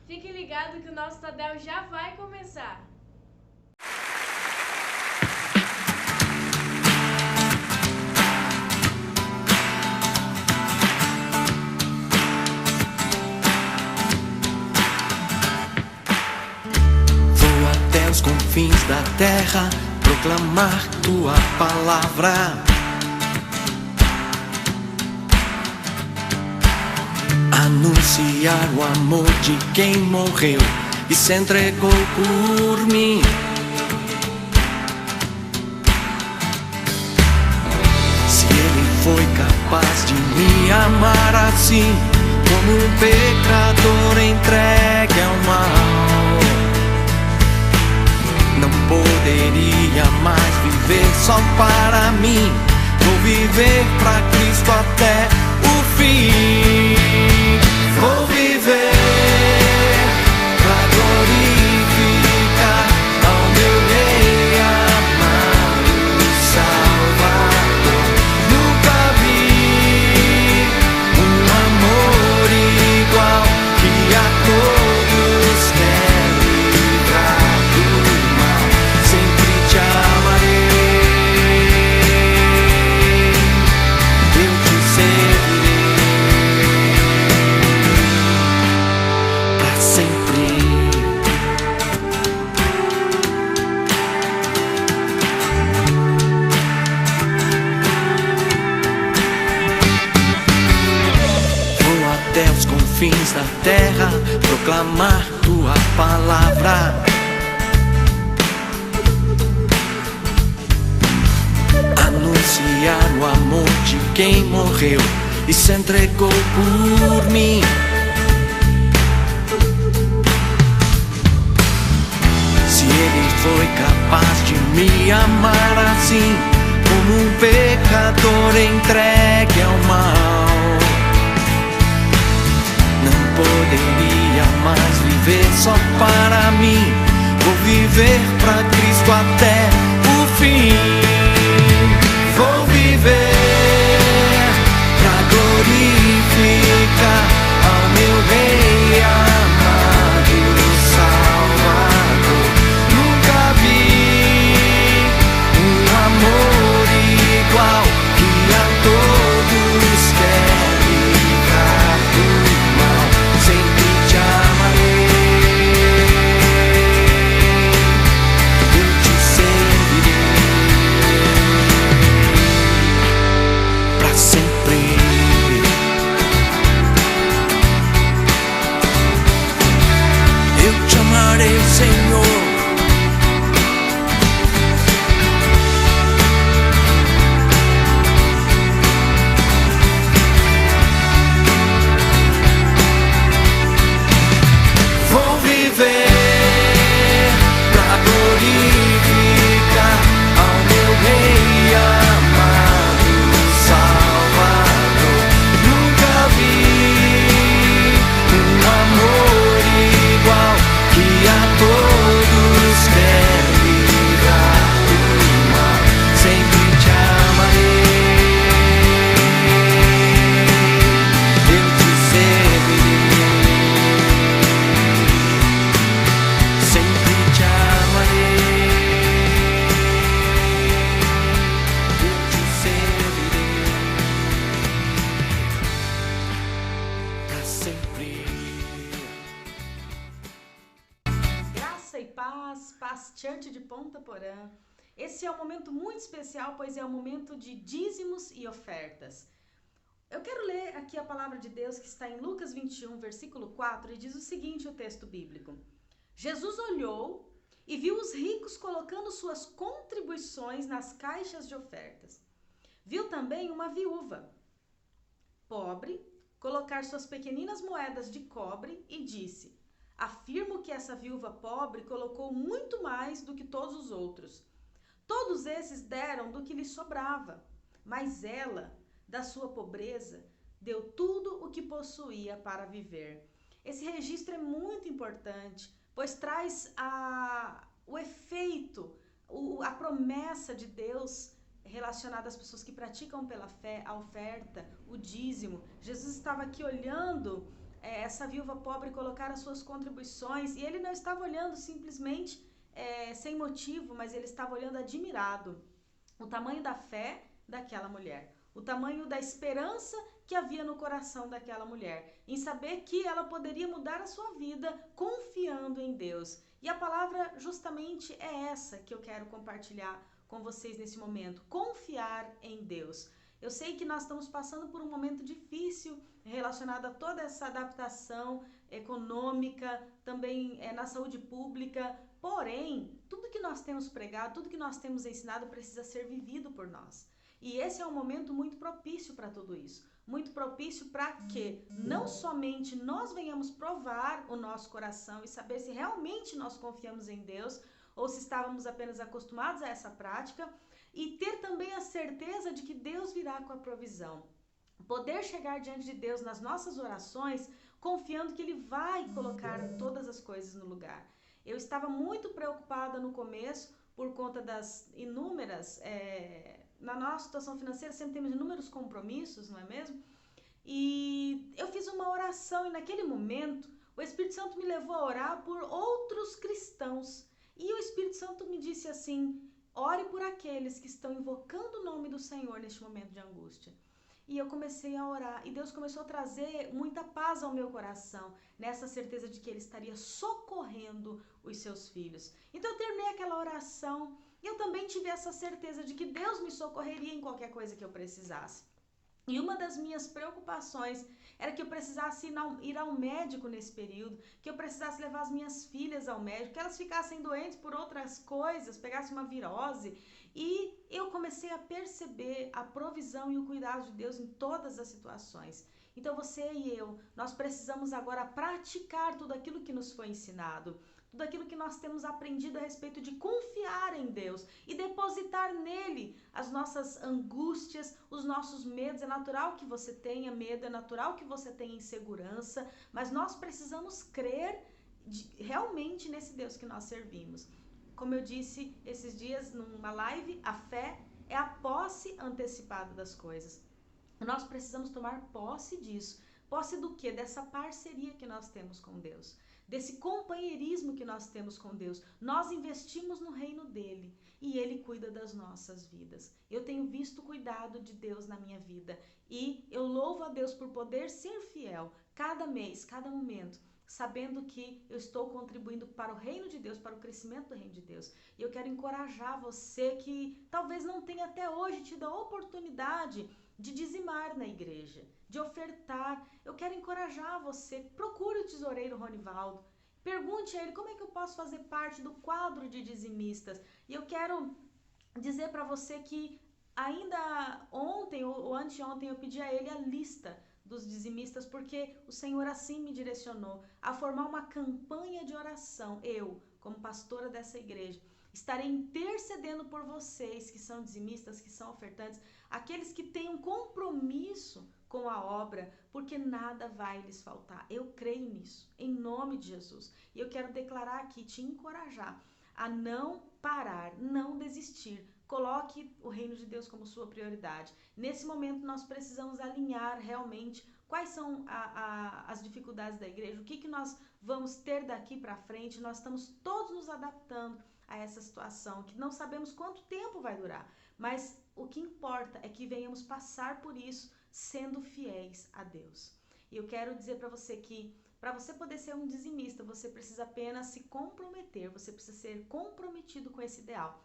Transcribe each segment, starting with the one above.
Fique ligado que o nosso Tadel já vai começar. Vou até os confins da terra proclamar tua palavra. Anunciar o amor de quem morreu e se entregou por mim. Se ele foi capaz de me amar assim, como um pecador entregue ao mal, não poderia mais viver só para mim. Vou viver pra Cristo até o fim. Vou viver pra glorificar ao meu Rei amado Salvador. Nunca vi um amor igual, que a todos quer livrar do mal. Sempre te amarei, eu te servirei pra sempre. Vou até os confins da terra proclamar tua palavra. Anunciar o amor de quem morreu e se entregou por mim. Se ele foi capaz de me amar assim, como um pecador entregue ao mal, não poderia mais viver só para mim. Vou viver pra Cristo até o fim. Vou viver pra glorificar ao meu Rei amado Salvador. Nunca vi um amor igual, que a todos quer livrar do mal. Sempre te amarei, eu te servirei pra sempre. Eu te amarei, Senhor. Vou viver pra glorificar ao meu Rei amado Salvador. Nunca vi um amor igual, que a todos quer livrar do mal. Sempre te amarei, eu te servirei. Sempre te amarei, eu te servirei pra sempre. Graça e paz, Paz Church de Ponta Porã. Esse é um momento muito especial, pois é um momento de dízimos e ofertas. Eu quero ler aqui a palavra de Deus que está em Lucas 21, versículo 4, e diz o seguinte, o texto bíblico: Jesus olhou e viu os ricos colocando suas contribuições nas caixas de ofertas. Viu também uma viúva pobre colocar suas pequeninas moedas de cobre e disse: afirmo que essa viúva pobre colocou muito mais do que todos os outros. Todos esses deram do que lhe sobrava, mas ela, da sua pobreza, deu tudo o que possuía para viver. Esse registro é muito importante, pois traz o efeito, a promessa de Deus relacionada às pessoas que praticam pela fé, a oferta, o dízimo. Jesus estava aqui olhando essa viúva pobre colocar as suas contribuições, e ele não estava olhando simplesmente sem motivo, mas ele estava olhando admirado o tamanho da fé daquela mulher, o tamanho da esperança que havia no coração daquela mulher, em saber que ela poderia mudar a sua vida confiando em Deus. E a palavra justamente é essa que eu quero compartilhar com vocês nesse momento: confiar em Deus. Eu sei que nós estamos passando por um momento difícil relacionado a toda essa adaptação econômica, também na saúde pública, porém, tudo que nós temos pregado, tudo que nós temos ensinado precisa ser vivido por nós. E esse é um momento muito propício para tudo isso. Muito propício para que não somente nós venhamos provar o nosso coração e saber se realmente nós confiamos em Deus ou se estávamos apenas acostumados a essa prática, e ter também a certeza de que Deus virá com a provisão. Poder chegar diante de Deus nas nossas orações, confiando que Ele vai colocar todas as coisas no lugar. Eu estava muito preocupada no começo por conta das inúmeras... na nossa situação financeira sempre temos inúmeros compromissos, não é mesmo? E eu fiz uma oração e naquele momento o Espírito Santo me levou a orar por outros cristãos. E o Espírito Santo me disse assim: ore por aqueles que estão invocando o nome do Senhor neste momento de angústia. E eu comecei a orar, e Deus começou a trazer muita paz ao meu coração, nessa certeza de que Ele estaria socorrendo os seus filhos. Então eu terminei aquela oração, e eu também tive essa certeza de que Deus me socorreria em qualquer coisa que eu precisasse. E uma das minhas preocupações era que eu precisasse ir ao médico nesse período, que eu precisasse levar as minhas filhas ao médico, que elas ficassem doentes por outras coisas, pegassem uma virose. E eu comecei a perceber a provisão e o cuidado de Deus em todas as situações. Então você e eu, nós precisamos agora praticar tudo aquilo que nos foi ensinado, tudo aquilo que nós temos aprendido a respeito de confiar em Deus e depositar nele as nossas angústias, os nossos medos. É natural que você tenha medo, é natural que você tenha insegurança, mas nós precisamos crer realmente nesse Deus que nós servimos. Como eu disse esses dias numa live, a fé é a posse antecipada das coisas. Nós precisamos tomar posse disso. Posse do quê? Dessa parceria que nós temos com Deus, desse companheirismo que nós temos com Deus. Nós investimos no reino dele e ele cuida das nossas vidas. Eu tenho visto o cuidado de Deus na minha vida e eu louvo a Deus por poder ser fiel cada mês, cada momento, sabendo que eu estou contribuindo para o reino de Deus, para o crescimento do reino de Deus. E eu quero encorajar você que talvez não tenha até hoje tido a oportunidade de dizimar na igreja, de ofertar. Eu quero encorajar você, procure o tesoureiro Ronivaldo, pergunte a ele como é que eu posso fazer parte do quadro de dizimistas. E eu quero dizer para você que ainda ontem ou anteontem eu pedi a ele a lista dos dizimistas, porque o Senhor assim me direcionou a formar uma campanha de oração. Eu, como pastora dessa igreja, estarei intercedendo por vocês que são dizimistas, que são ofertantes, aqueles que têm um compromisso com a obra, porque nada vai lhes faltar. Eu creio nisso, em nome de Jesus. E eu quero declarar aqui, te encorajar a não parar, não desistir. Coloque o reino de Deus como sua prioridade. Nesse momento nós precisamos alinhar realmente quais são as dificuldades da igreja, o que nós vamos ter daqui para frente. Nós estamos todos nos adaptando a essa situação, que não sabemos quanto tempo vai durar, mas o que importa é que venhamos passar por isso sendo fiéis a Deus. E eu quero dizer para você que para você poder ser um dizimista, você precisa apenas se comprometer, você precisa ser comprometido com esse ideal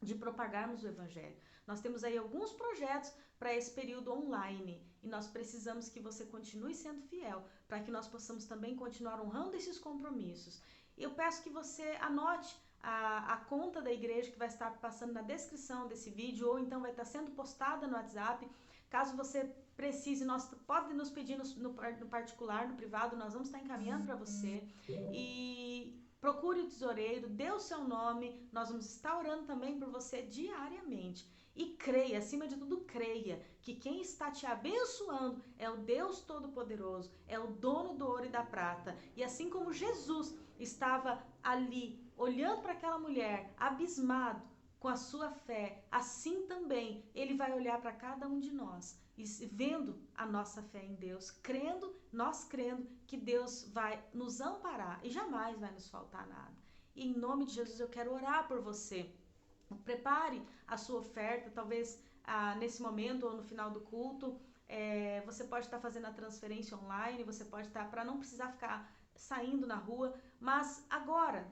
de propagarmos o Evangelho. Nós temos aí alguns projetos para esse período online e nós precisamos que você continue sendo fiel para que nós possamos também continuar honrando esses compromissos. Eu peço que você anote a conta da igreja que vai estar passando na descrição desse vídeo ou então vai estar sendo postada no WhatsApp. Caso você precise, pode nos pedir no particular, no privado, nós vamos estar encaminhando para você. E procure o tesoureiro, dê o seu nome, nós vamos estar orando também por você diariamente. E creia, acima de tudo creia, que quem está te abençoando é o Deus Todo-Poderoso, é o dono do ouro e da prata. E assim como Jesus estava ali, olhando para aquela mulher, abismado com a sua fé, assim também Ele vai olhar para cada um de nós, e vendo a nossa fé em Deus, nós crendo que Deus vai nos amparar e jamais vai nos faltar nada. E em nome de Jesus eu quero orar por você. Prepare a sua oferta, talvez nesse momento ou no final do culto, você pode estar fazendo a transferência online, você pode estar, para não precisar ficar saindo na rua, mas agora,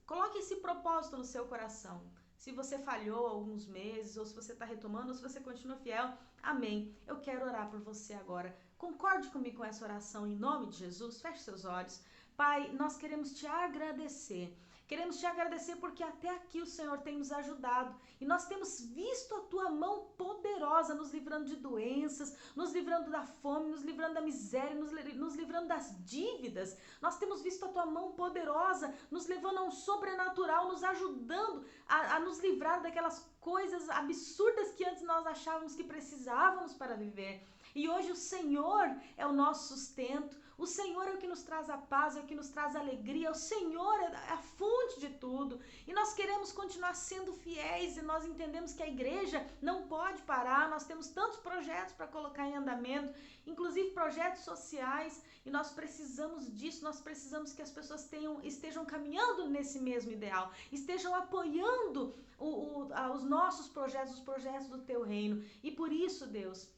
coloque esse propósito no seu coração. Se você falhou alguns meses, ou se você está retomando, ou se você continua fiel, amém. Eu quero orar por você agora. Concorde comigo com essa oração em nome de Jesus. Feche seus olhos. Pai, nós queremos te agradecer. Queremos te agradecer porque até aqui o Senhor tem nos ajudado e nós temos visto a tua mão poderosa nos livrando de doenças, nos livrando da fome, nos livrando da miséria, nos livrando das dívidas. Nós temos visto a tua mão poderosa nos levando a um sobrenatural, nos ajudando a nos livrar daquelas coisas absurdas que antes nós achávamos que precisávamos para viver. E hoje o Senhor é o nosso sustento, o Senhor é o que nos traz a paz, é o que nos traz a alegria, o Senhor é a fonte de tudo. E nós queremos continuar sendo fiéis e nós entendemos que a igreja não pode parar, nós temos tantos projetos para colocar em andamento, inclusive projetos sociais, e nós precisamos disso, nós precisamos que as pessoas estejam caminhando nesse mesmo ideal, estejam apoiando os nossos projetos, os projetos do teu reino. E por isso, Deus,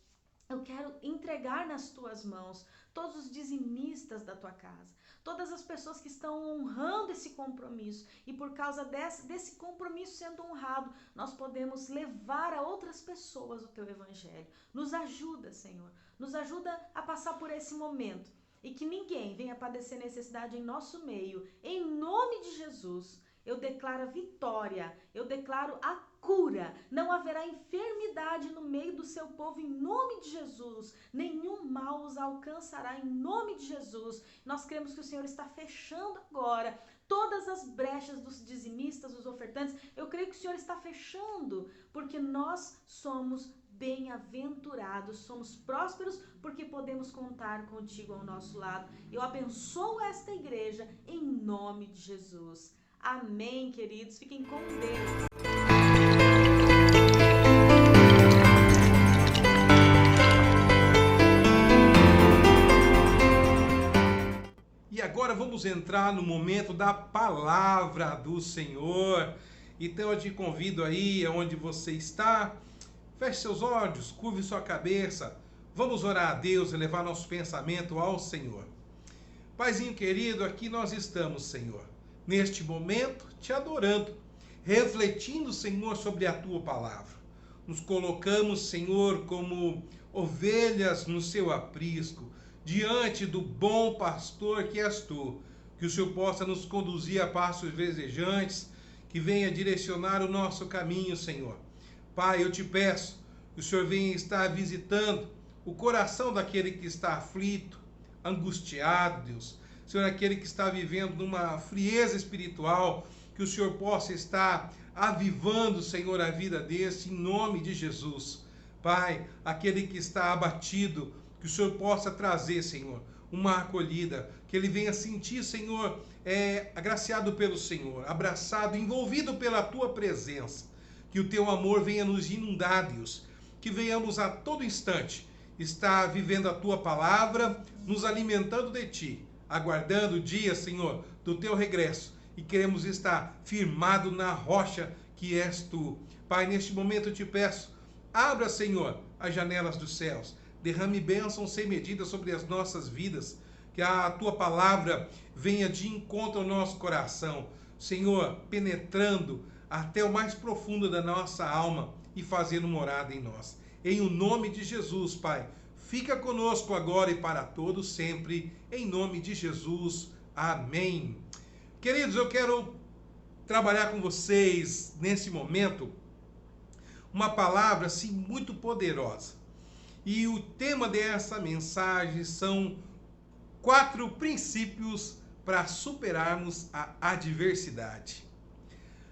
eu quero entregar nas tuas mãos todos os dizimistas da tua casa, todas as pessoas que estão honrando esse compromisso, e por causa desse compromisso sendo honrado, nós podemos levar a outras pessoas o teu evangelho. Nos ajuda, Senhor, nos ajuda a passar por esse momento e que ninguém venha padecer necessidade em nosso meio. Em nome de Jesus, eu declaro a vitória, eu declaro a cura, não haverá enfermidade no meio do seu povo em nome de Jesus, nenhum mal os alcançará em nome de Jesus. Nós cremos que o Senhor está fechando agora todas as brechas dos dizimistas, dos ofertantes. Eu creio que o Senhor está fechando, porque nós somos bem-aventurados, somos prósperos porque podemos contar contigo ao nosso lado. Eu abençoo esta igreja em nome de Jesus. Amém, queridos. Fiquem com Deus. E agora vamos entrar no momento da palavra do Senhor. Então eu te convido aí, onde você está, feche seus olhos, curve sua cabeça. Vamos orar a Deus e levar nosso pensamento ao Senhor. Paizinho querido, aqui nós estamos, Senhor, neste momento, te adorando, refletindo, Senhor, sobre a tua palavra. Nos colocamos, Senhor, como ovelhas no seu aprisco, diante do bom pastor que és tu. Que o Senhor possa nos conduzir a passos verdejantes, que venha direcionar o nosso caminho, Senhor. Pai, eu te peço que o Senhor venha estar visitando o coração daquele que está aflito, angustiado, Deus. Senhor, aquele que está vivendo numa frieza espiritual, que o Senhor possa estar avivando, Senhor, a vida desse, em nome de Jesus. Pai, aquele que está abatido, que o Senhor possa trazer, Senhor, uma acolhida, que ele venha sentir, Senhor, agraciado pelo Senhor, abraçado, envolvido pela tua presença, que o teu amor venha nos inundar, Deus, que venhamos a todo instante estar vivendo a tua palavra, nos alimentando de ti, aguardando o dia, Senhor, do teu regresso, e queremos estar firmado na rocha que és tu. Pai, neste momento eu te peço, abra, Senhor, as janelas dos céus, derrame bênção sem medida sobre as nossas vidas, que a tua palavra venha de encontro ao nosso coração, Senhor, penetrando até o mais profundo da nossa alma e fazendo morada em nós. Em o nome de Jesus, Pai, fica conosco agora e para todos sempre, em nome de Jesus. Amém. Queridos, eu quero trabalhar com vocês nesse momento uma palavra assim muito poderosa. E o tema dessa mensagem são 4 princípios para superarmos a adversidade.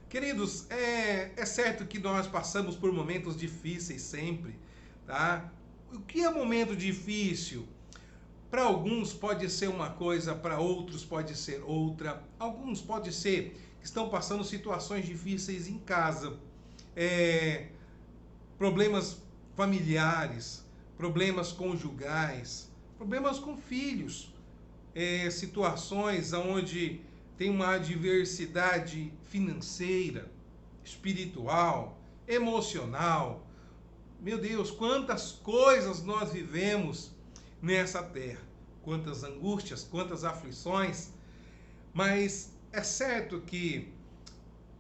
Queridos, é certo que nós passamos por momentos difíceis sempre, tá? O que é momento difícil? Para alguns pode ser uma coisa, para outros pode ser outra. Alguns pode ser que estão passando situações difíceis em casa, problemas familiares, problemas conjugais, problemas com filhos, situações onde tem uma adversidade financeira, espiritual, emocional. Meu Deus, quantas coisas nós vivemos nessa terra, quantas angústias, quantas aflições, mas é certo que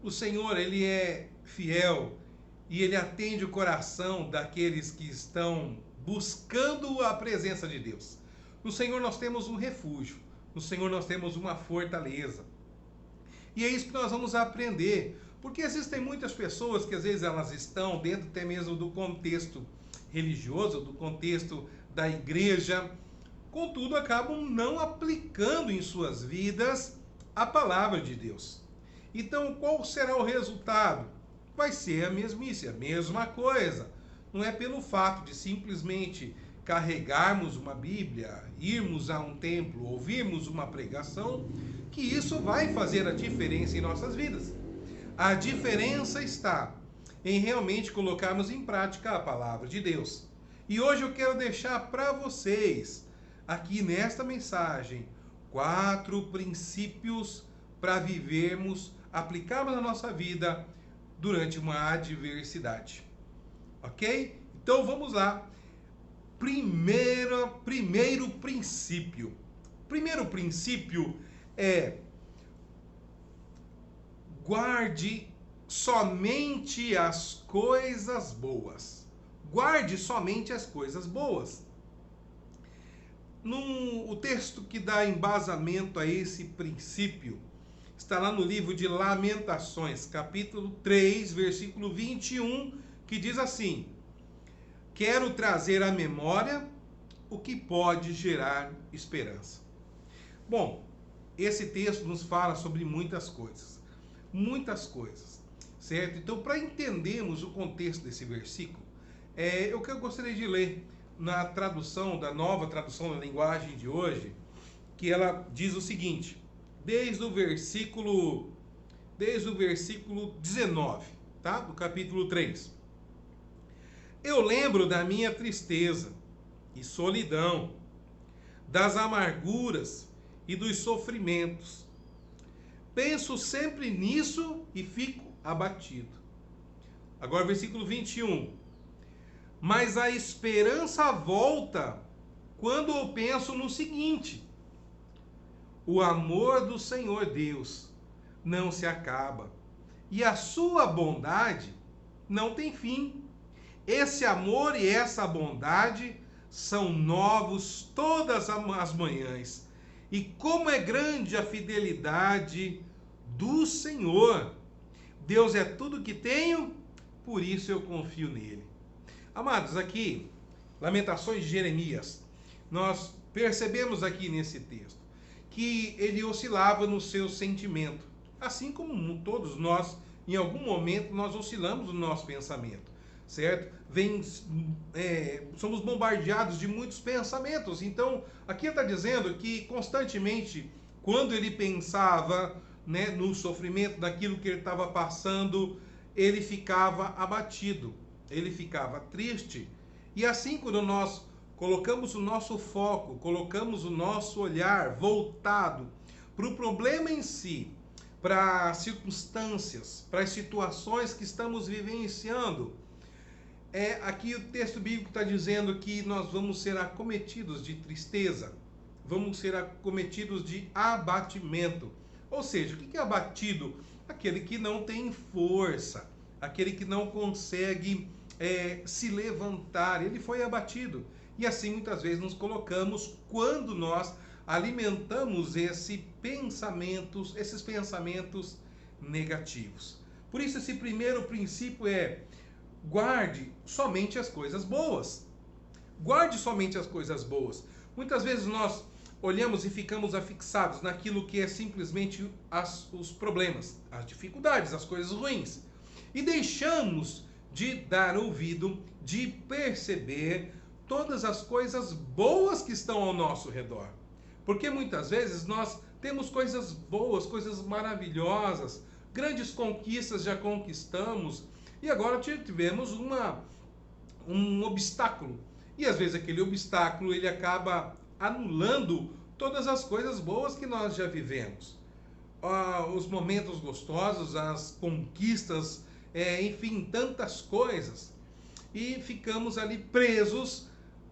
o Senhor, Ele é fiel e Ele atende o coração daqueles que estão buscando a presença de Deus. No Senhor nós temos um refúgio, no Senhor nós temos uma fortaleza. E é isso que nós vamos aprender, porque existem muitas pessoas que às vezes elas estão dentro até mesmo do contexto religioso, do contexto da igreja, contudo acabam não aplicando em suas vidas a palavra de Deus. Então, qual será o resultado? Vai ser a mesmice, a mesma coisa. Não é pelo fato de simplesmente carregarmos uma Bíblia, irmos a um templo, ouvirmos uma pregação, que isso vai fazer a diferença em nossas vidas. A diferença está em realmente colocarmos em prática a palavra de Deus. E hoje eu quero deixar para vocês, aqui nesta mensagem, 4 princípios para vivermos, aplicarmos na nossa vida durante uma adversidade. Ok? Então vamos lá. Primeiro princípio. Primeiro princípio é: guarde somente as coisas boas. Guarde somente as coisas boas. O texto que dá embasamento a esse princípio está lá no livro de Lamentações, capítulo 3, versículo 21, que diz assim: quero trazer à memória o que pode gerar esperança. Bom, esse texto nos fala sobre muitas coisas, certo? Então, para entendermos o contexto desse versículo, eu gostaria de ler na tradução, da nova tradução da linguagem de hoje, que ela diz o seguinte, desde o versículo 19, tá? Do capítulo 3. Eu lembro da minha tristeza e solidão, das amarguras e dos sofrimentos. Penso sempre nisso e fico abatido. Agora, versículo 21. Mas a esperança volta quando eu penso no seguinte: o amor do Senhor Deus não se acaba e a sua bondade não tem fim. Esse amor e essa bondade são novos todas as manhãs. E como é grande a fidelidade do Senhor. Deus é tudo que tenho, por isso eu confio nele. Amados, aqui, Lamentações de Jeremias, nós percebemos aqui nesse texto que ele oscilava no seu sentimento. Assim como todos nós, em algum momento, nós oscilamos no nosso pensamento. Certo? Somos bombardeados de muitos pensamentos. Então, aqui está dizendo que constantemente, quando ele pensava, né, no sofrimento, daquilo que ele estava passando, ele ficava abatido, ele ficava triste. E assim, quando nós colocamos o nosso foco, colocamos o nosso olhar voltado para o problema em si, para as circunstâncias, para as situações que estamos vivenciando, aqui o texto bíblico está dizendo que nós vamos ser acometidos de tristeza, vamos ser acometidos de abatimento. Ou seja, o que é abatido? Aquele que não tem força, aquele que não consegue se levantar, ele foi abatido. E assim muitas vezes nos colocamos quando nós alimentamos esses pensamentos negativos. Por isso esse primeiro princípio guarde somente as coisas boas. Guarde somente as coisas boas. Muitas vezes nós olhamos e ficamos afixados naquilo que é simplesmente os problemas, as dificuldades, as coisas ruins. E deixamos de dar ouvido, de perceber todas as coisas boas que estão ao nosso redor. Porque muitas vezes nós temos coisas boas, coisas maravilhosas, grandes conquistas já conquistamos, e agora tivemos um obstáculo. E às vezes aquele obstáculo ele acaba anulando todas as coisas boas que nós já vivemos. Os momentos gostosos, as conquistas, enfim, tantas coisas. E ficamos ali presos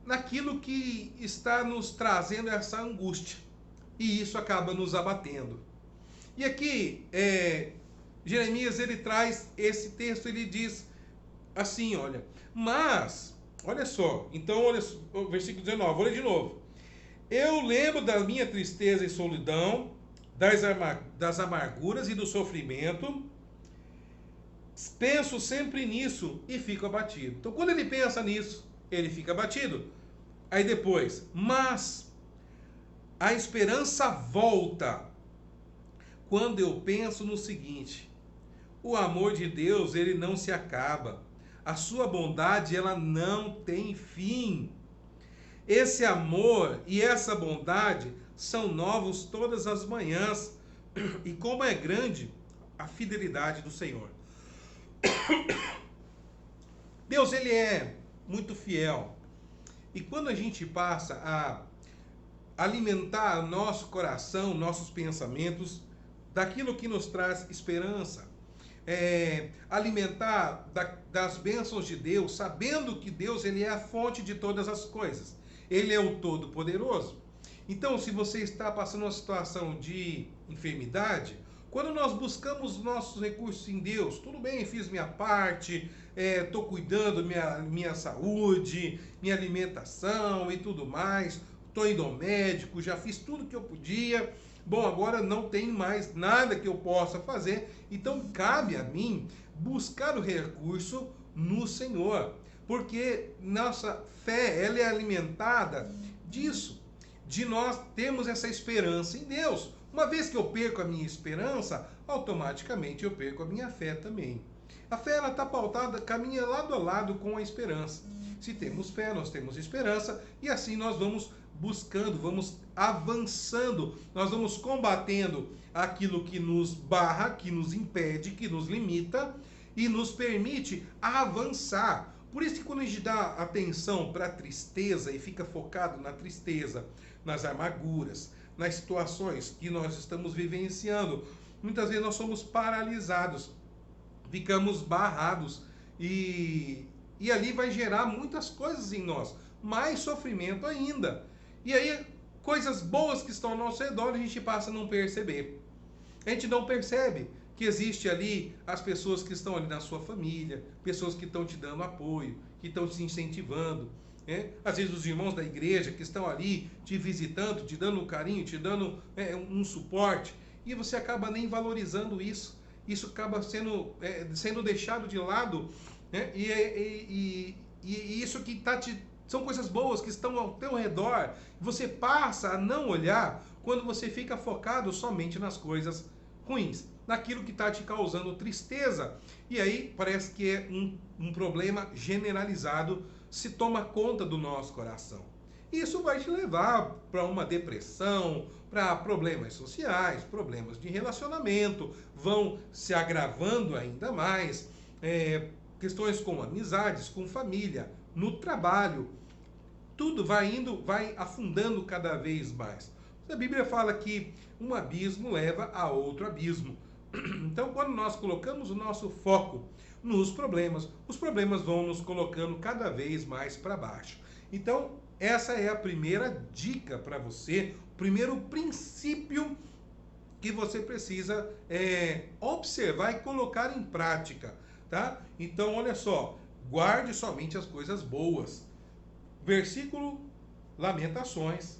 naquilo que está nos trazendo essa angústia. E isso acaba nos abatendo. E aqui, Jeremias, ele traz esse texto, ele diz assim, olha, mas, olha só, então, olha, o versículo 19, olha de novo. Eu lembro da minha tristeza e solidão, das amarguras e do sofrimento, penso sempre nisso e fico abatido. Então, quando ele pensa nisso, ele fica abatido. Aí depois, mas a esperança volta quando eu penso no seguinte: o amor de Deus, ele não se acaba. A sua bondade, ela não tem fim. Esse amor e essa bondade são novos todas as manhãs. E como é grande a fidelidade do Senhor. Deus, ele é muito fiel. E quando a gente passa a alimentar nosso coração, nossos pensamentos, daquilo que nos traz esperança, alimentar das bênçãos de Deus, sabendo que Deus, ele é a fonte de todas as coisas. Ele é o Todo-Poderoso. Então, se você está passando uma situação de enfermidade, quando nós buscamos nossos recursos em Deus, tudo bem, fiz minha parte, estou cuidando minha saúde, minha alimentação e tudo mais, estou indo ao médico, já fiz tudo que eu podia, bom, agora não tem mais nada que eu possa fazer, então cabe a mim buscar o recurso no Senhor, porque nossa fé, ela é alimentada disso, de nós termos essa esperança em Deus. Uma vez que eu perco a minha esperança, automaticamente eu perco a minha fé também. A fé, ela está pautada, caminha lado a lado com a esperança. Se temos fé, nós temos esperança, e assim nós vamos buscando, vamos avançando, nós vamos combatendo aquilo que nos barra, que nos impede, que nos limita e nos permite avançar. Por isso que quando a gente dá atenção para a tristeza e fica focado na tristeza, nas amarguras, nas situações que nós estamos vivenciando, muitas vezes nós somos paralisados, ficamos barrados e ali vai gerar muitas coisas em nós, mais sofrimento ainda. E aí, coisas boas que estão ao nosso redor, a gente passa a não perceber. A gente não percebe que existe ali as pessoas que estão ali na sua família, pessoas que estão te dando apoio, que estão te incentivando. Às vezes os irmãos da igreja que estão ali te visitando, te dando um carinho, te dando um suporte, e você acaba nem valorizando isso. Isso acaba sendo deixado de lado, né? E isso que são coisas boas que estão ao teu redor. Você passa a não olhar quando você fica focado somente nas coisas ruins, naquilo que está te causando tristeza. E aí parece que é um problema generalizado, se toma conta do nosso coração. Isso vai te levar para uma depressão, para problemas sociais, problemas de relacionamento, vão se agravando ainda mais, questões com amizades, com família, no trabalho, tudo vai afundando cada vez mais. A Bíblia fala que um abismo leva a outro abismo. Então, quando nós colocamos o nosso foco nos problemas, os problemas vão nos colocando cada vez mais para baixo. Então, essa é a primeira dica para você, o primeiro princípio que você precisa observar e colocar em prática, tá? Então, olha só, guarde somente as coisas boas. Versículo Lamentações,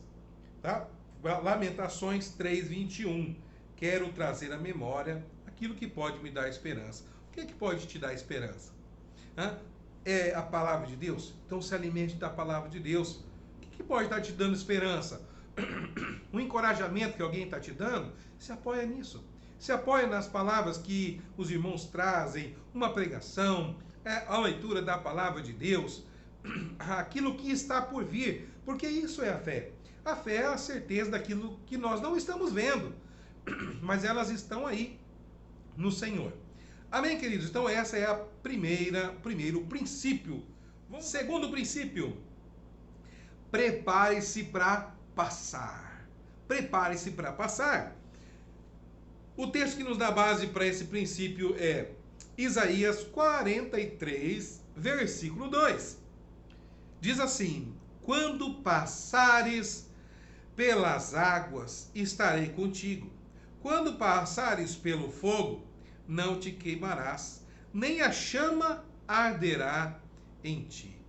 tá? Lamentações 3:21. Quero trazer à memória aquilo que pode me dar esperança. O que é que pode te dar esperança? É a palavra de Deus? Então se alimente da palavra de Deus. O que pode estar te dando esperança? Um encorajamento que alguém está te dando? Se apoia nisso. Se apoia nas palavras que os irmãos trazem, uma pregação, a leitura da palavra de Deus, aquilo que está por vir, porque isso é a fé. A fé é a certeza daquilo que nós não estamos vendo, mas elas estão aí no Senhor. Amém, queridos? Então essa é a primeiro princípio. Segundo princípio, prepare-se para passar. Prepare-se para passar. O texto que nos dá base para esse princípio é Isaías 43, versículo 2. Diz assim: quando passares pelas águas, estarei contigo. Quando passares pelo fogo, não te queimarás, nem a chama arderá em ti.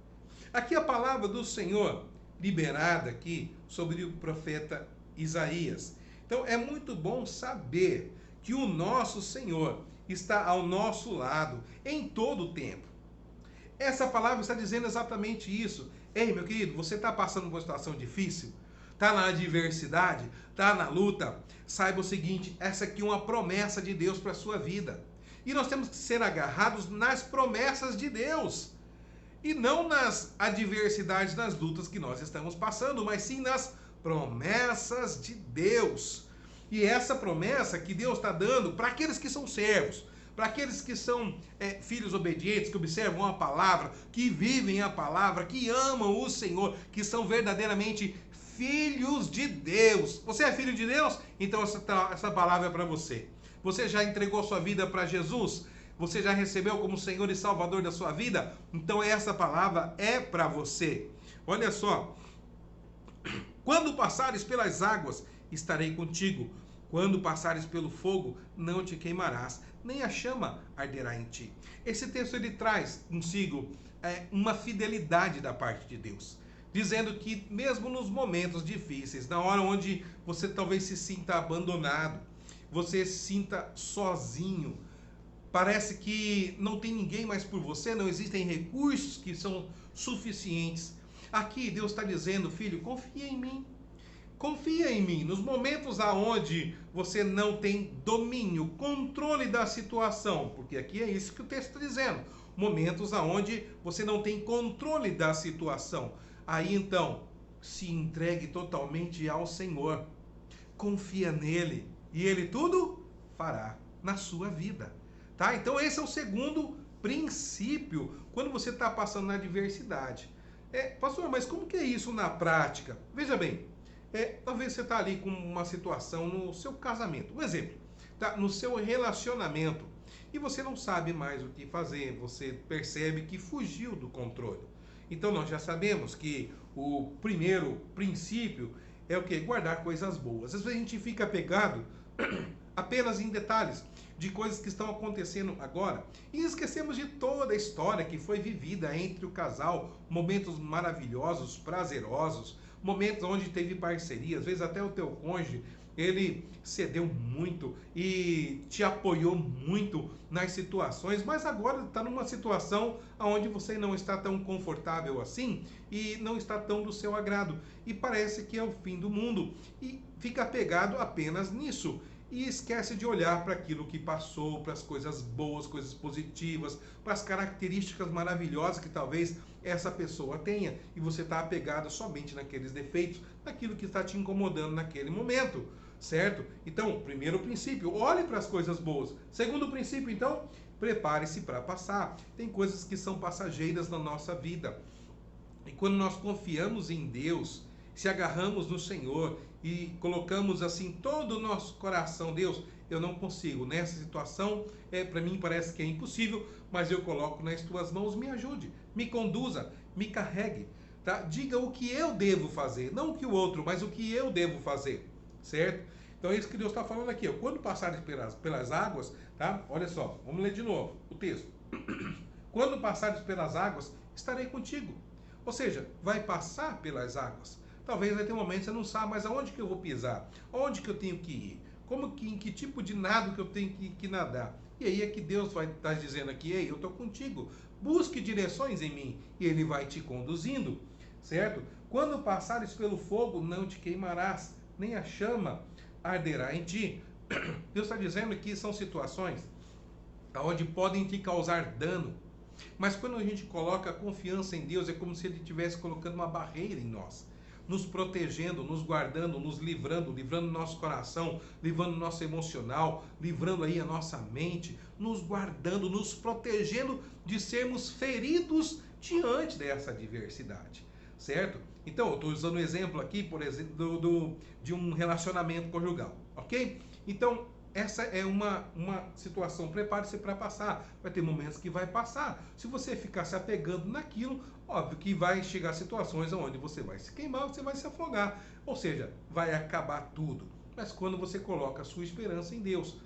Aqui a palavra do Senhor, liberada aqui sobre o profeta Isaías. Então é muito bom saber que o nosso Senhor está ao nosso lado em todo o tempo. Essa palavra está dizendo exatamente isso. Ei, meu querido, você está passando por uma situação difícil? Está na adversidade? Está na luta? Saiba o seguinte, essa aqui é uma promessa de Deus para a sua vida. E nós temos que ser agarrados nas promessas de Deus. E não nas adversidades, nas lutas que nós estamos passando, mas sim nas promessas de Deus. E essa promessa que Deus está dando para aqueles que são servos, para aqueles que são filhos obedientes, que observam a palavra, que vivem a palavra, que amam o Senhor, que são verdadeiramente filhos de Deus. Você é filho de Deus? Então essa palavra é para você. Você já entregou sua vida para Jesus? Você já recebeu como Senhor e Salvador da sua vida? Então essa palavra é para você. Olha só. Quando passares pelas águas, estarei contigo. Quando passares pelo fogo, não te queimarás, nem a chama arderá em ti. Esse texto ele traz consigo uma fidelidade da parte de Deus, dizendo que mesmo nos momentos difíceis, na hora onde você talvez se sinta abandonado, você se sinta sozinho, parece que não tem ninguém mais por você, não existem recursos que são suficientes. Aqui Deus está dizendo, filho, confia em mim. Confia em mim. Nos momentos aonde você não tem domínio, controle da situação, porque aqui é isso que o texto está dizendo. Momentos aonde você não tem controle da situação. Aí então, se entregue totalmente ao Senhor. Confia nele e ele tudo fará na sua vida. Tá? Então esse é o segundo princípio quando você está passando na adversidade. Pastor, mas como que é isso na prática? Veja bem, talvez você está ali com uma situação no seu casamento, um exemplo, tá? No seu relacionamento, e você não sabe mais o que fazer, você percebe que fugiu do controle. Então nós já sabemos que o primeiro princípio é o quê? Guardar coisas boas. Às vezes a gente fica apegado apenas em detalhes de coisas que estão acontecendo agora e esquecemos de toda a história que foi vivida entre o casal, momentos maravilhosos, prazerosos, momentos onde teve parceria, às vezes até o teu cônjuge, ele cedeu muito e te apoiou muito nas situações, mas agora está numa situação onde você não está tão confortável assim e não está tão do seu agrado e parece que é o fim do mundo e fica apegado apenas nisso. E esquece de olhar para aquilo que passou, para as coisas boas, coisas positivas, para as características maravilhosas que talvez essa pessoa tenha. E você está apegado somente naqueles defeitos, naquilo que está te incomodando naquele momento, certo? Então, primeiro princípio, olhe para as coisas boas. Segundo princípio, então, prepare-se para passar. Tem coisas que são passageiras na nossa vida. E quando nós confiamos em Deus, se agarramos no Senhor e colocamos assim todo o nosso coração, Deus, eu não consigo, nessa situação, para mim parece que é impossível, mas eu coloco nas tuas mãos, me ajude, me conduza, me carregue, tá? Diga o que eu devo fazer, não o que o outro, mas o que eu devo fazer, certo? Então é isso que Deus está falando aqui, ó. Quando passares pelas águas, tá? Olha só, vamos ler de novo o texto. Quando passares pelas águas, estarei contigo. Ou seja, vai passar pelas águas. Talvez vai ter um momento que você não sabe, mas aonde que eu vou pisar? Onde que eu tenho que ir? Em que tipo de nado que eu tenho que nadar? E aí é que Deus vai estar dizendo aqui, ei, eu estou contigo, busque direções em mim, e Ele vai te conduzindo, certo? Quando passares pelo fogo, não te queimarás, nem a chama arderá em ti. Deus está dizendo que são situações onde podem te causar dano, mas quando a gente coloca a confiança em Deus, é como se Ele estivesse colocando uma barreira em nós, nos protegendo, nos guardando, nos livrando nosso coração, livrando nosso emocional, livrando aí a nossa mente, nos guardando, nos protegendo de sermos feridos diante dessa adversidade, certo? Então, eu estou usando um exemplo aqui, por exemplo, de um relacionamento conjugal, ok? Então, essa é uma situação, prepare-se para passar. Vai ter momentos que vai passar. Se você ficar se apegando naquilo, óbvio que vai chegar situações onde você vai se queimar, você vai se afogar. Ou seja, vai acabar tudo. Mas quando você coloca a sua esperança em Deus,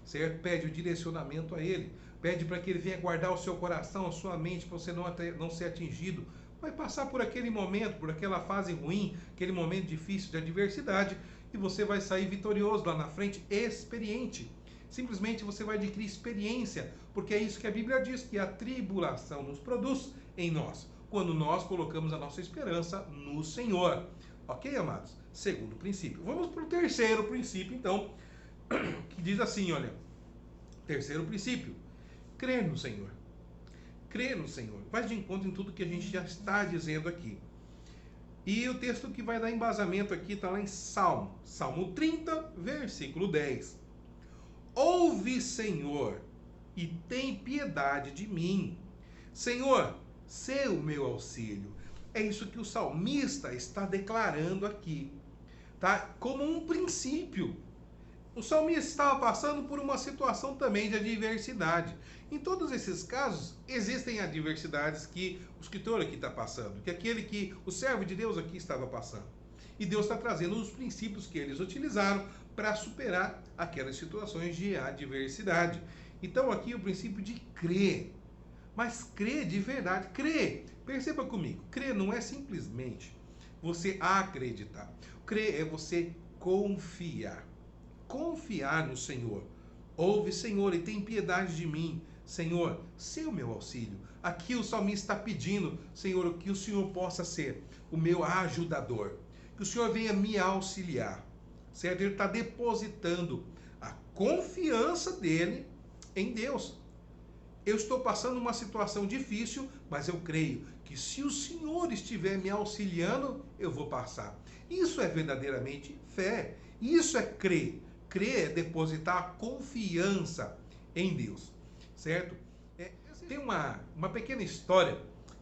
certo? Pede o direcionamento a Ele. Pede para que Ele venha guardar o seu coração, a sua mente, para você não ser atingido. Vai passar por aquele momento, por aquela fase ruim, aquele momento difícil de adversidade, e você vai sair vitorioso lá na frente, experiente. Simplesmente você vai adquirir experiência, porque é isso que a Bíblia diz, que a tribulação nos produz em nós, quando nós colocamos a nossa esperança no Senhor. Ok, amados? Segundo princípio. Vamos para o terceiro princípio, então, que diz assim, olha, terceiro princípio, crer no Senhor. Crer no Senhor. Vai de encontro em tudo que a gente já está dizendo aqui. E o texto que vai dar embasamento aqui está lá em Salmo 30, versículo 10. Ouve, Senhor, e tem piedade de mim. Senhor, sê o meu auxílio. É isso que o salmista está declarando aqui, tá? Como um princípio. O salmista estava passando por uma situação também de adversidade. Em todos esses casos, existem adversidades que o escritor aqui está passando, que o servo de Deus aqui estava passando. E Deus está trazendo os princípios que eles utilizaram para superar aquelas situações de adversidade. Então aqui o princípio de crer. Mas crer de verdade, crer. Perceba comigo, crer não é simplesmente você acreditar. Crer é você confiar. Confiar no Senhor. Ouve, Senhor, e tem piedade de mim. Senhor, sê o meu auxílio. Aqui o salmista está pedindo, Senhor, que o Senhor possa ser o meu ajudador. Que o Senhor venha me auxiliar. Certo? Ele está depositando a confiança dele em Deus. Eu estou passando uma situação difícil, mas eu creio que se o Senhor estiver me auxiliando, eu vou passar. Isso é verdadeiramente fé. Isso é crer. Crer é depositar a confiança em Deus, certo? Tem uma pequena história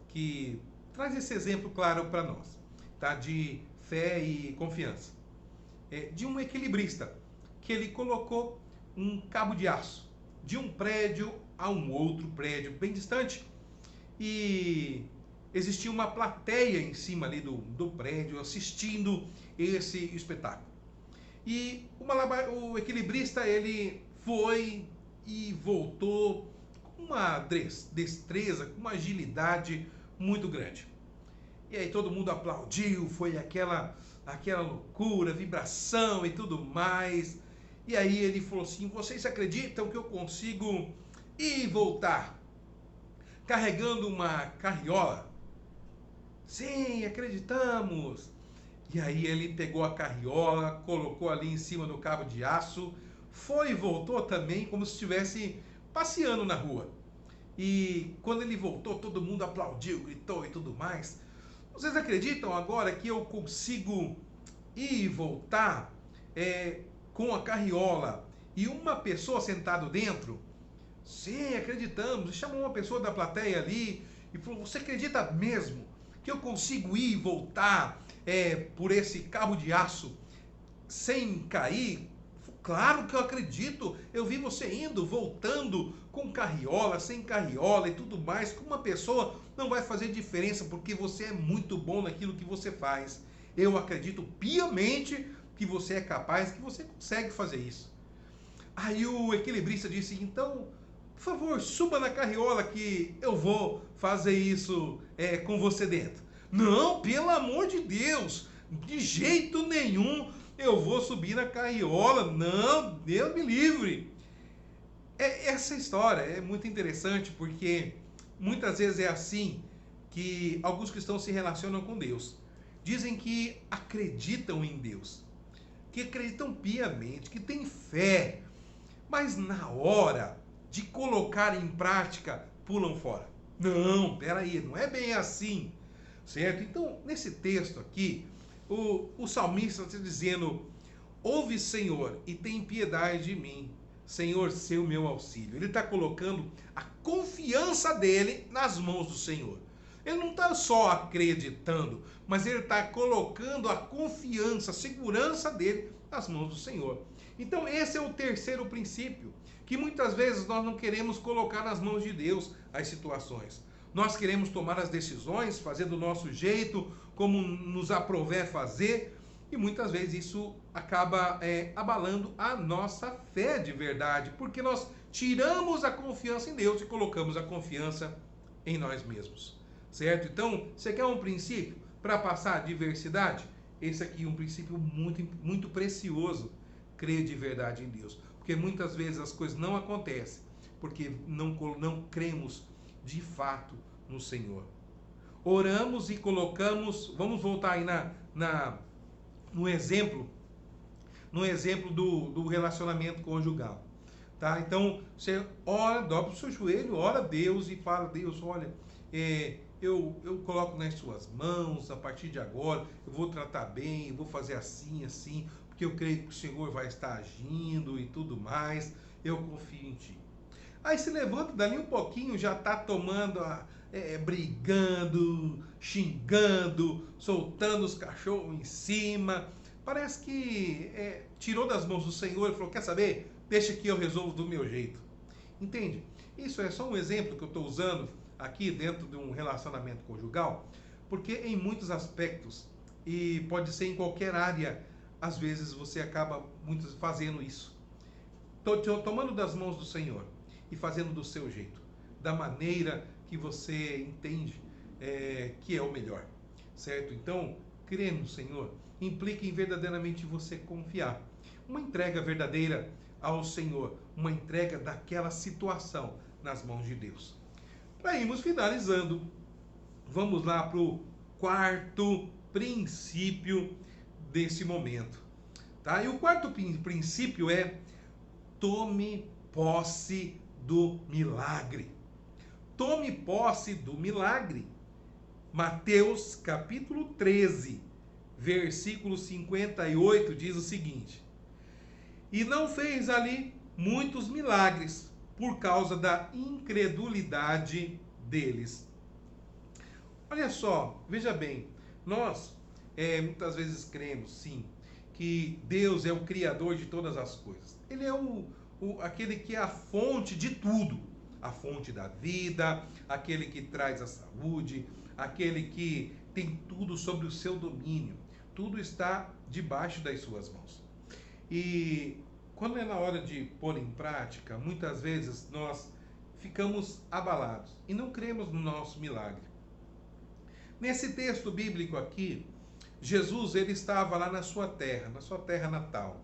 que traz esse exemplo claro para nós, tá? De fé e confiança. De um equilibrista, que ele colocou um cabo de aço de um prédio a um outro prédio bem distante, e existia uma plateia em cima ali do prédio assistindo esse espetáculo. E o equilibrista, ele foi e voltou com uma destreza, com uma agilidade muito grande. E aí todo mundo aplaudiu, foi aquela loucura, vibração e tudo mais. E aí ele falou assim, vocês acreditam que eu consigo ir e voltar carregando uma carriola? Sim, acreditamos. E aí ele pegou a carriola, colocou ali em cima do cabo de aço, foi e voltou também como se estivesse passeando na rua. E quando ele voltou, todo mundo aplaudiu, gritou e tudo mais. Vocês acreditam agora que eu consigo ir e voltar com a carriola e uma pessoa sentada dentro? Sim, acreditamos. E chamou uma pessoa da plateia ali e falou, você acredita mesmo que eu consigo ir e voltar por esse cabo de aço sem cair? Claro que eu acredito, eu vi você indo, voltando com carriola, sem carriola e tudo mais. Com uma pessoa não vai fazer diferença, porque você é muito bom naquilo que você faz. Eu acredito piamente que você é capaz, que você consegue fazer isso. Aí o equilibrista disse, então, por favor, suba na carriola que eu vou fazer isso com você dentro. Não, pelo amor de Deus, de jeito nenhum eu vou subir na carriola, não, Deus me livre. Essa história é muito interessante, porque muitas vezes é assim que alguns cristãos se relacionam com Deus. Dizem que acreditam em Deus, que acreditam piamente, que têm fé, mas na hora de colocar em prática, pulam fora. Não, peraí, não é bem assim. Certo? Então, nesse texto aqui, o salmista está dizendo, ouve, Senhor, e tem piedade de mim. Senhor, sê o meu auxílio. Ele está colocando a confiança dele nas mãos do Senhor. Ele não está só acreditando, mas ele está colocando a confiança, a segurança dele nas mãos do Senhor. Então esse é o terceiro princípio, que muitas vezes nós não queremos colocar nas mãos de Deus as situações. Nós queremos tomar as decisões, fazer do nosso jeito, como nos aprouver fazer, e muitas vezes isso acaba abalando a nossa fé de verdade, porque nós tiramos a confiança em Deus e colocamos a confiança em nós mesmos, certo? Então, você quer um princípio para passar a adversidade? Esse aqui é um princípio muito, muito precioso, crer de verdade em Deus, porque muitas vezes as coisas não acontecem, porque não cremos de fato no Senhor. Oramos e colocamos, vamos voltar aí no exemplo do relacionamento conjugal, tá? Então, você ora, dobra o seu joelho, ora a Deus e fala: Deus, olha, eu coloco nas suas mãos, a partir de agora, eu vou tratar bem, eu vou fazer assim, assim, porque eu creio que o Senhor vai estar agindo e tudo mais, eu confio em Ti. Aí se levanta dali um pouquinho, já está tomando, brigando, xingando, soltando os cachorros em cima. Parece que tirou das mãos do Senhor e falou: quer saber? Deixa que eu resolvo do meu jeito. Entende? Isso é só um exemplo que eu estou usando aqui dentro de um relacionamento conjugal, porque em muitos aspectos, e pode ser em qualquer área, às vezes você acaba muitos fazendo isso. Tomando das mãos do Senhor e fazendo do seu jeito, da maneira que você entende que é o melhor, certo? Então, crer no Senhor implica em verdadeiramente você confiar. Uma entrega verdadeira ao Senhor, uma entrega daquela situação nas mãos de Deus. Para irmos finalizando, vamos lá para o quarto princípio desse momento, tá? E o quarto princípio é: tome posse do milagre. Tome posse do milagre. Mateus capítulo 13, versículo 58 diz o seguinte: e não fez ali muitos milagres por causa da incredulidade deles. Olha só, veja bem, nós muitas vezes cremos, sim, que Deus é o Criador de todas as coisas. Ele é aquele que é a fonte de tudo, a fonte da vida, aquele que traz a saúde, aquele que tem tudo sobre o seu domínio. Tudo está debaixo das suas mãos. E quando é na hora de pôr em prática, muitas vezes nós ficamos abalados e não cremos no nosso milagre. Nesse texto bíblico aqui, Jesus ele estava lá na sua terra natal.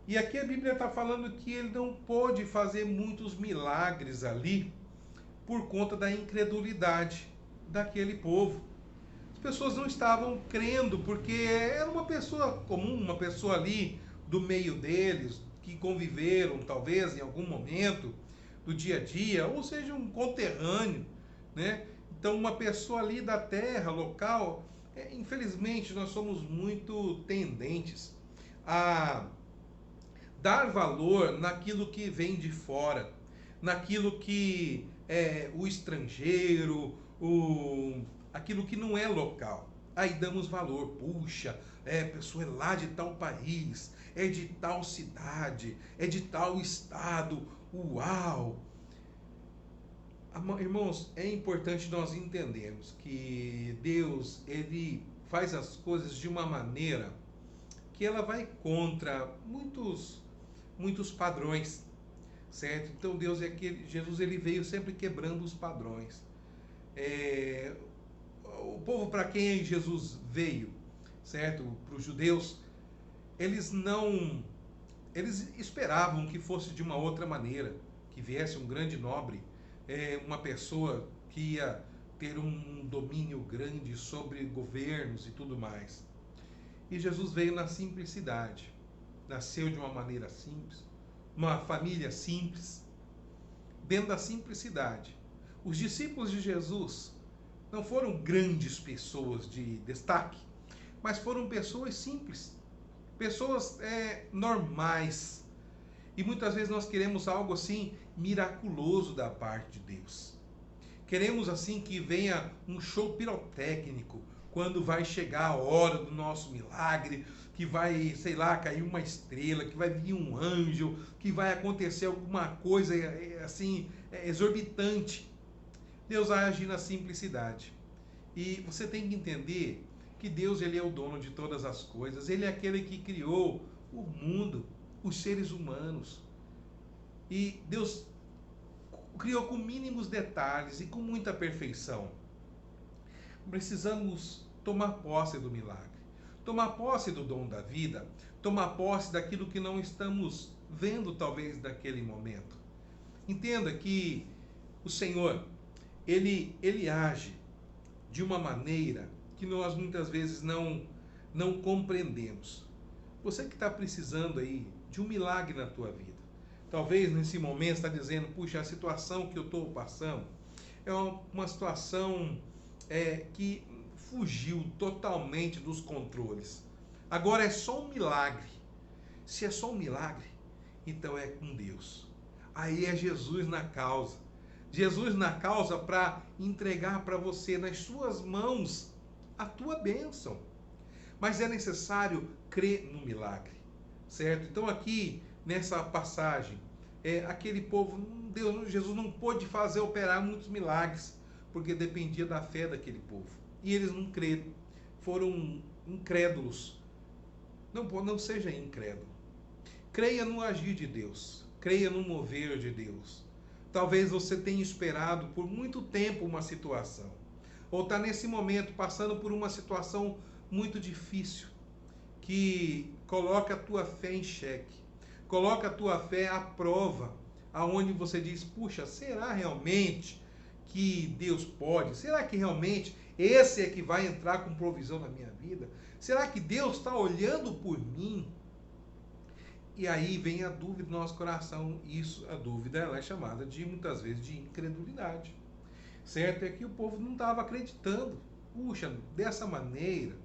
E aqui a Bíblia está falando que ele não pôde fazer muitos milagres ali por conta da incredulidade daquele povo. As pessoas não estavam crendo porque era uma pessoa comum, uma pessoa ali do meio deles, que conviveram talvez em algum momento do dia a dia, ou seja, um conterrâneo, né? Então uma pessoa ali da terra, local. Infelizmente nós somos muito tendentes a dar valor naquilo que vem de fora, naquilo que é o estrangeiro, aquilo que não é local. Aí damos valor, puxa, a pessoa é lá de tal país, é de tal cidade, é de tal estado, uau! Irmãos, é importante nós entendermos que Deus, ele faz as coisas de uma maneira que ela vai contra muitos padrões, certo? Então Jesus ele veio sempre quebrando os padrões. O povo para quem Jesus veio, certo? Para os judeus, eles esperavam que fosse de uma outra maneira, que viesse um grande nobre, uma pessoa que ia ter um domínio grande sobre governos e tudo mais. E Jesus veio na simplicidade, nasceu de uma maneira simples, uma família simples, dentro da simplicidade. Os discípulos de Jesus não foram grandes pessoas de destaque, mas foram pessoas simples, pessoas normais. E muitas vezes nós queremos algo assim miraculoso da parte de Deus. Queremos assim que venha um show pirotécnico quando vai chegar a hora do nosso milagre, que vai, sei lá, cair uma estrela, que vai vir um anjo, que vai acontecer alguma coisa assim exorbitante. Deus vai agir na simplicidade. E você tem que entender que Deus, ele é o dono de todas as coisas. Ele é aquele que criou o mundo, os seres humanos. E Deus criou com mínimos detalhes e com muita perfeição. Precisamos tomar posse do milagre, tomar posse do dom da vida, tomar posse daquilo que não estamos vendo talvez naquele momento. Entenda que o Senhor, ele age de uma maneira que nós muitas vezes não compreendemos. Você que está precisando aí de um milagre na tua vida, talvez nesse momento está dizendo, puxa, a situação que eu estou passando é uma situação que fugiu totalmente dos controles. Agora é só um milagre. Se é só um milagre, então é com Deus. Aí é Jesus na causa. Jesus na causa para entregar para você, nas suas mãos, a tua bênção. Mas é necessário crer no milagre, certo? Então aqui, nessa passagem, aquele povo, Jesus não pôde operar muitos milagres, porque dependia da fé daquele povo. E eles não creram, foram incrédulos. Não seja incrédulo. Creia no agir de Deus, creia no mover de Deus. Talvez você tenha esperado por muito tempo uma situação, ou está nesse momento passando por uma situação muito difícil, que coloca a tua fé em xeque, coloca a tua fé à prova, aonde você diz, puxa, será realmente que Deus pode? Será que realmente esse é que vai entrar com provisão na minha vida? Será que Deus está olhando por mim? E aí vem a dúvida no nosso coração. A dúvida ela é chamada de, muitas vezes, de incredulidade. Certo? É que o povo não estava acreditando. Puxa, dessa maneira,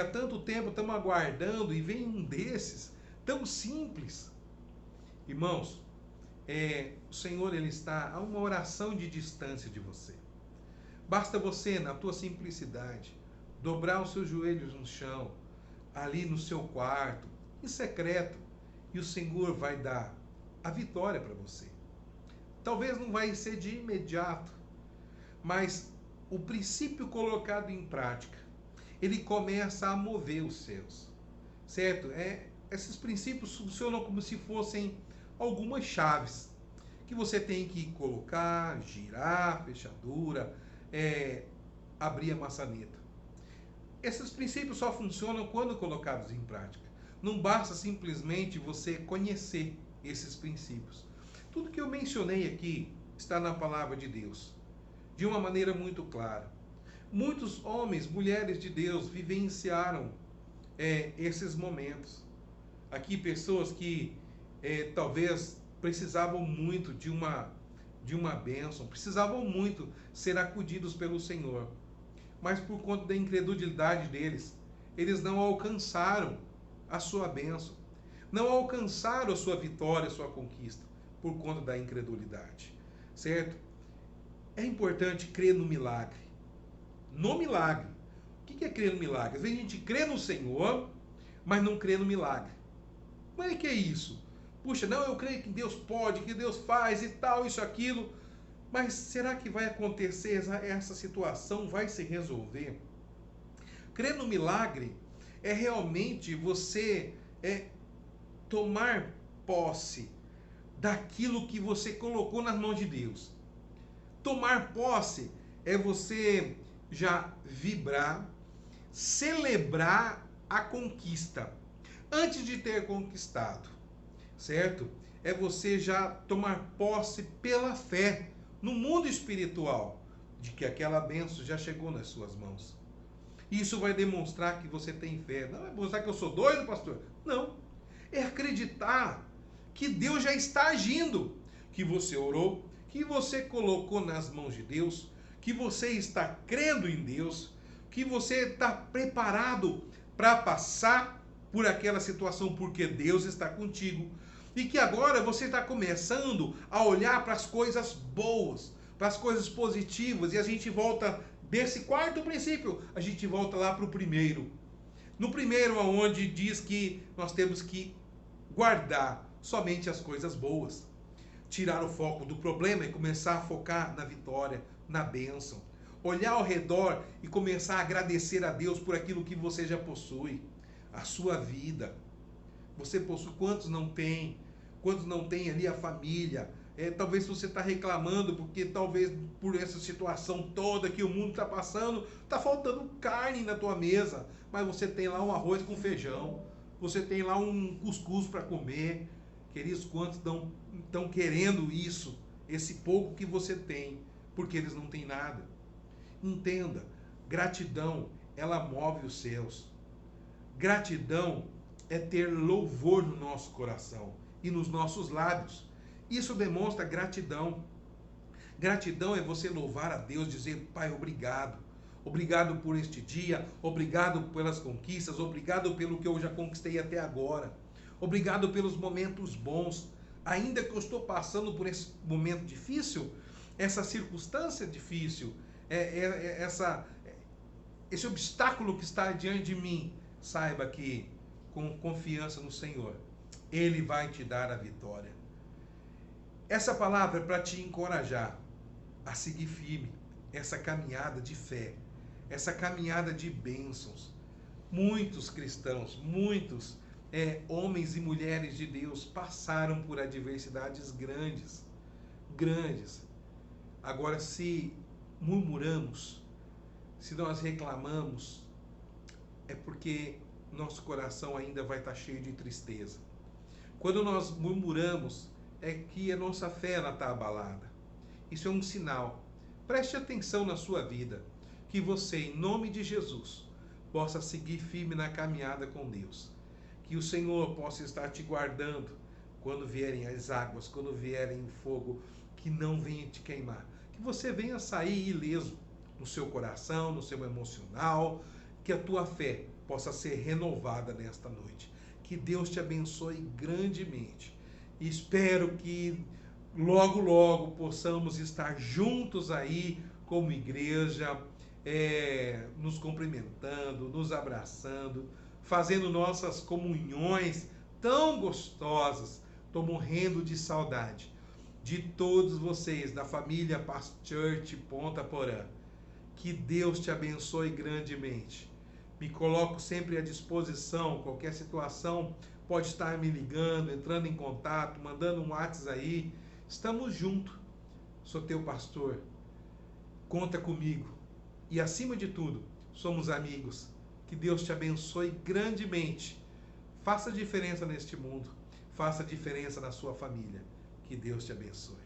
há tanto tempo estamos aguardando e vem um desses, tão simples. Irmãos, o Senhor, ele está a uma oração de distância de você. Basta você, na tua simplicidade, dobrar os seus joelhos no chão, ali no seu quarto, em secreto, e o Senhor vai dar a vitória para você. Talvez não vai ser de imediato, mas o princípio colocado em prática, ele começa a mover os céus, certo? Esses princípios funcionam como se fossem algumas chaves, que você tem que colocar, girar, fechadura, abrir a maçaneta. Esses princípios só funcionam quando colocados em prática. Não basta simplesmente você conhecer esses princípios. Tudo que eu mencionei aqui está na palavra de Deus, de uma maneira muito clara. Muitos homens, mulheres de Deus vivenciaram esses momentos. Aqui pessoas que talvez precisavam muito de uma bênção, precisavam muito ser acudidos pelo Senhor. Mas por conta da incredulidade deles, eles não alcançaram a sua bênção, não alcançaram a sua vitória, a sua conquista, por conta da incredulidade, certo? É importante crer no milagre. No milagre. O que é crer no milagre? Às vezes a gente crê no Senhor, mas não crê no milagre. Como é que é isso? Puxa, não, eu creio que Deus pode, que Deus faz e tal, isso, aquilo. Mas será que vai acontecer, essa situação vai se resolver? Crer no milagre é realmente você tomar posse daquilo que você colocou nas mãos de Deus. Tomar posse é você já vibrar, celebrar a conquista, antes de ter conquistado, certo? É você já tomar posse pela fé, no mundo espiritual, de que aquela bênção já chegou nas suas mãos. Isso vai demonstrar que você tem fé. Não é mostrar que eu sou doido, pastor. Não. É acreditar que Deus já está agindo, que você orou, que você colocou nas mãos de Deus, que você está crendo em Deus, que você está preparado para passar por aquela situação, porque Deus está contigo. E que agora você está começando a olhar para as coisas boas, para as coisas positivas, e a gente volta desse quarto princípio, a gente volta lá para o primeiro. No primeiro, onde diz que nós temos que guardar somente as coisas boas. Tirar o foco do problema e começar a focar na vitória, na bênção. Olhar ao redor e começar a agradecer a Deus por aquilo que você já possui. A sua vida. Você possui, quantos não tem? Quantos não tem ali a família? Talvez você está reclamando porque talvez por essa situação toda que o mundo está passando, está faltando carne na tua mesa. Mas você tem lá um arroz com feijão. Você tem lá um cuscuz para comer. Queridos, quantos estão querendo isso? Esse pouco que você tem, porque eles não têm nada. Entenda, gratidão, ela move os céus. Gratidão é ter louvor no nosso coração e nos nossos lábios. Isso demonstra gratidão. Gratidão é você louvar a Deus, dizer: Pai, obrigado. Obrigado por este dia, obrigado pelas conquistas, obrigado pelo que eu já conquistei até agora. Obrigado pelos momentos bons. Ainda que eu estou passando por esse momento difícil, essa circunstância difícil, esse obstáculo que está diante de mim, saiba que, com confiança no Senhor, Ele vai te dar a vitória. Essa palavra é para te encorajar a seguir firme essa caminhada de fé, essa caminhada de bênçãos. Muitos cristãos, muitos homens e mulheres de Deus passaram por adversidades grandes. Agora, se murmuramos, se nós reclamamos, é porque nosso coração ainda vai estar cheio de tristeza. Quando nós murmuramos, é que a nossa fé está abalada. Isso é um sinal. Preste atenção na sua vida, que você, em nome de Jesus, possa seguir firme na caminhada com Deus. Que o Senhor possa estar te guardando quando vierem as águas, quando vierem o fogo, que não venha te queimar. Que você venha sair ileso no seu coração, no seu emocional, que a tua fé possa ser renovada nesta noite. Que Deus te abençoe grandemente. E espero que logo possamos estar juntos aí como igreja, nos cumprimentando, nos abraçando, fazendo nossas comunhões tão gostosas. Estou morrendo de saudade de todos vocês da família Paz Church Ponta Porã. Que Deus te abençoe grandemente. Me coloco sempre à disposição. Qualquer situação, pode estar me ligando, entrando em contato, mandando um WhatsApp aí. Estamos juntos. Sou teu pastor. Conta comigo. E acima de tudo, somos amigos. Que Deus te abençoe grandemente. Faça diferença neste mundo. Faça diferença na sua família. Que Deus te abençoe.